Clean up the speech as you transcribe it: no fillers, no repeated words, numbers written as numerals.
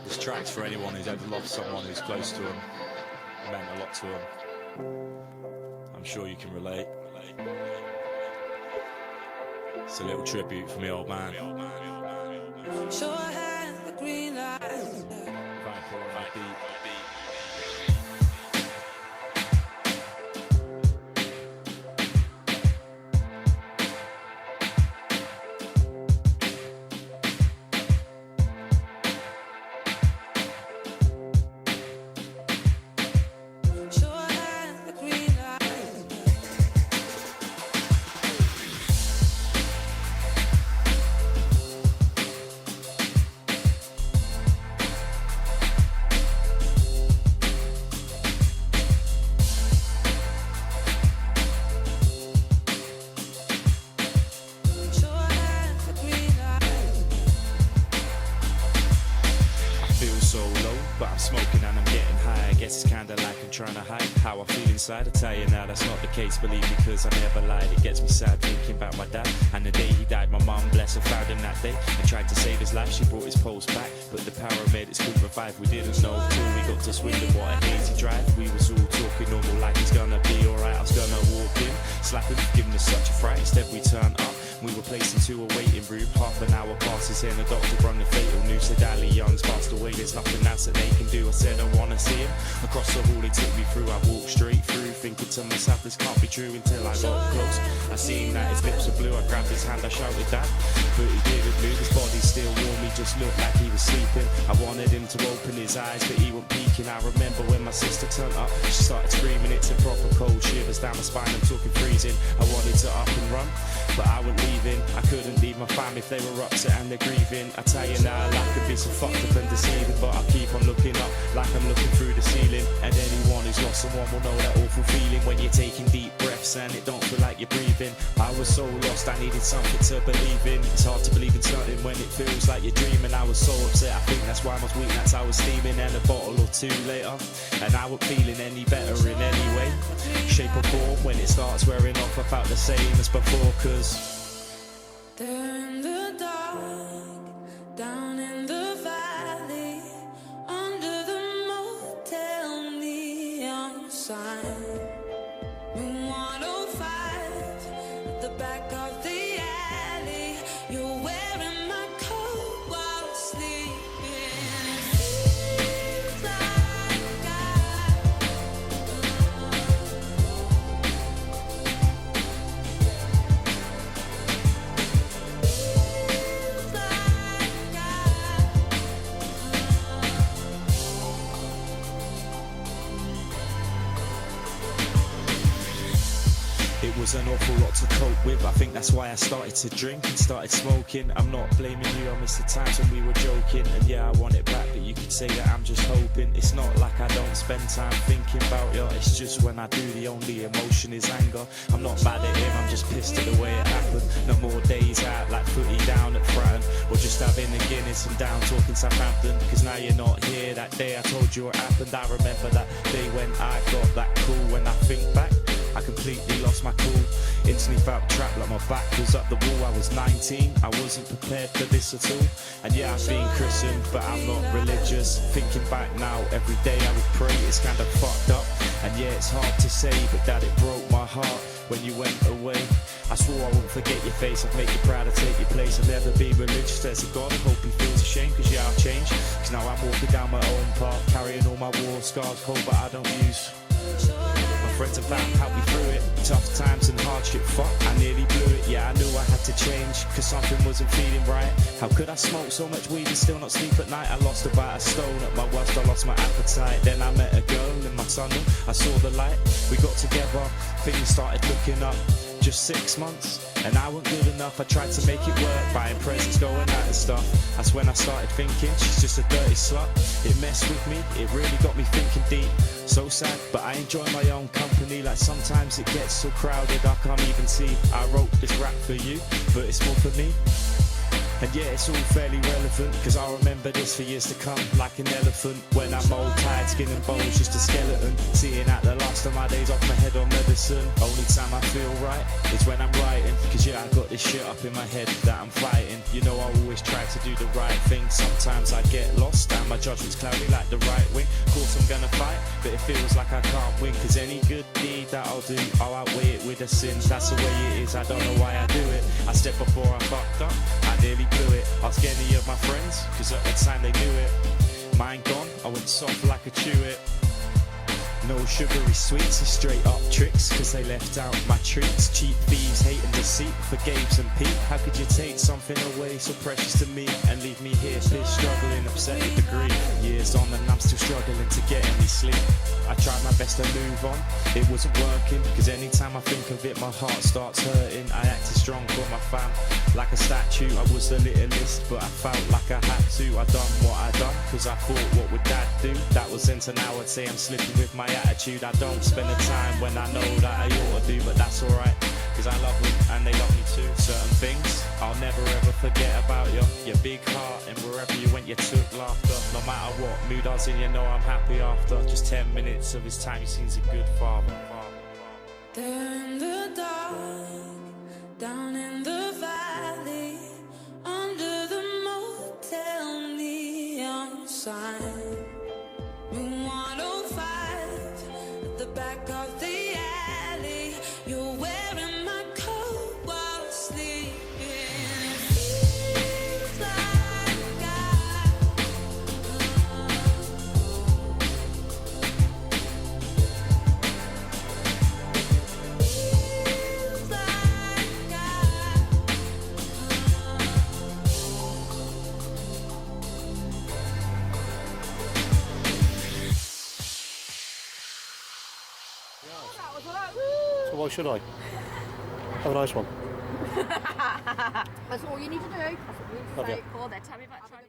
This track's for anyone who's ever lost someone who's close to them, meant a lot to them. I'm sure you can relate. It's a little tribute for me old man. Sure had the green light. But I'm smoking and I'm getting high. I guess it's kinda like I'm trying to hide how I feel inside. I tell you now, that's not the case, believe me, cause I never lied. It gets me sad thinking about my dad. And the day he died, my mum, bless her, found him that day and tried to save his life. She brought his pulse back, but the paramedics couldn't revive. We didn't know till we got to Swindon, what a hazy drive. We was all talking normal like he's gonna be alright. I was gonna walk in, slap him, giving us such a fright. Instead we turned up, we were placed into a waiting room. Half an hour passes and the doctor brought the fatal news. Said Ali Young's passed away, there's nothing else that they can do. I said I wanna see him. Across the hall they took me through. I walked straight through, thinking to myself this can't be true, until I got close. I seen that his lips were blue. I grabbed his hand, I shouted that, but he didn't move. His body still warm, he just looked like he was sleeping. I wanted him to open his eyes, but he wasn't peeking. I remember when my sister turned up, she started screaming. It's a proper cold shivers down my spine. I'm talking freezing. I wanted to up and run, but I wasn't leaving. I couldn't leave my fam if they were upset and they're grieving. I tell you now, life could be so fucked up and deceiving, but I'll keep on looking up like I'm looking through the ceiling. And anyone who's lost someone will know that awful feeling when you're taking deep breaths and it don't feel like you're breathing. I was so lost, I needed something to believe in. It's hard to believe in something when it feels like you're dreaming. I was so upset, I think that's why I was weak, that's how I was steaming. And a bottle or two later, and I wasn't feeling any better in any way, shape or form. When it starts wearing off, I felt the same as before, cause there in the dark, down in the valley, under the motel neon sign, room 105, at the back of the alley, you're wearing my coat while sleeping. It feels like it was an awful lot to cope with. I think that's why I started to drink and started smoking. I'm not blaming you, I miss the times when we were joking. And yeah, I want it back, but you could say that I'm just hoping. It's not like I don't spend time thinking about you, it's just when I do, the only emotion is anger. I'm not mad at him, I'm just pissed at the way it happened. No more days out like footy down at Fratton, or just having a Guinness and down talking Southampton. Cause now you're not here. That day I told you what happened, I remember that day when I got that cool. When I think back, I completely lost my cool. Instantly felt trapped like my back was up the wall. I was 19, I wasn't prepared for this at all. And yeah, I've been christened, but I'm not religious. Thinking back now, every day I would pray. It's kind of fucked up, and yeah, it's hard to say, but that it broke my heart when you went away. I swore I wouldn't forget your face, I'd make you proud, I'd take your place. I'll never be religious, there's a God, I hope he feels ashamed. Cause yeah, I've changed, cause now I'm walking down my own path, carrying all my war scars, cold but I don't use. My friends and family helped me through it. Tough times and hardship, fuck, I nearly blew it. Yeah, I knew I had to change, cause something wasn't feeling right. How could I smoke so much weed and still not sleep at night? I lost about a stone, at my worst I lost my appetite. Then I met a girl in my tunnel, I saw the light. We got together, things started looking up. Just 6 months, and I wasn't good enough. I tried to make it work, buying presents, going out and stuff. That's when I started thinking, she's just a dirty slut. It messed with me, it really got me thinking deep. So sad, but I enjoy my own company. Like sometimes it gets so crowded I can't even see. I wrote this rap for you, but it's more for me. And yeah, it's all fairly relevant, cause I'll remember this for years to come. Like an elephant, when I'm old, tired, skin and bones, just a skeleton. Seeing out the last of my days off my head on medicine. Only time I feel right is when I'm writing, cause yeah, I got this shit up in my head that I'm fighting. You know I always try to do the right thing. Sometimes I get lost and my judgment's cloudy like the right wing. Of course I'm gonna fight, but it feels like I can't win, cause any good deed that I'll do, I'll outweigh it with the sins. That's the way it is, I don't know why I do it. I stepped before I fucked up, I nearly blew it. Ask any of my friends, cause at the time they knew it. Mine gone, I went soft like a chew it. No sugary sweets, it's straight up tricks, cause they left out my treats. Cheap thieves, hate and deceit, for Gabes and Pete. How could you take something away so precious to me and leave me here, pissed, struggling, upset with the grief? Years on and I'm still struggling to get any sleep. I tried my best to move on, it wasn't working, cause anytime I think of it my heart starts hurting. I acted strong for my fam, like a statue. I was the littlest, but I felt like I had to. I done what I done, cause I thought what would dad do? That was into now I'd say I'm slipping with my attitude. I don't spend the time when I know that I ought to do, but that's alright, cause I love them and they love me too. Certain things I'll never ever forget about you. Your big heart, and wherever you went you took laughter. No matter what mood I was in, you know I'm happy after. Just 10 minutes of his time, he seems a good father. There in the dark, down in the valley, under the motel neon sign. Room 105, at the back of the alley. You're wearing my coat while sleeping. It feels like So why should I? Have a nice one. That's all you need to do. That's what you need to Love say. you. Go on then, tell me about trying to...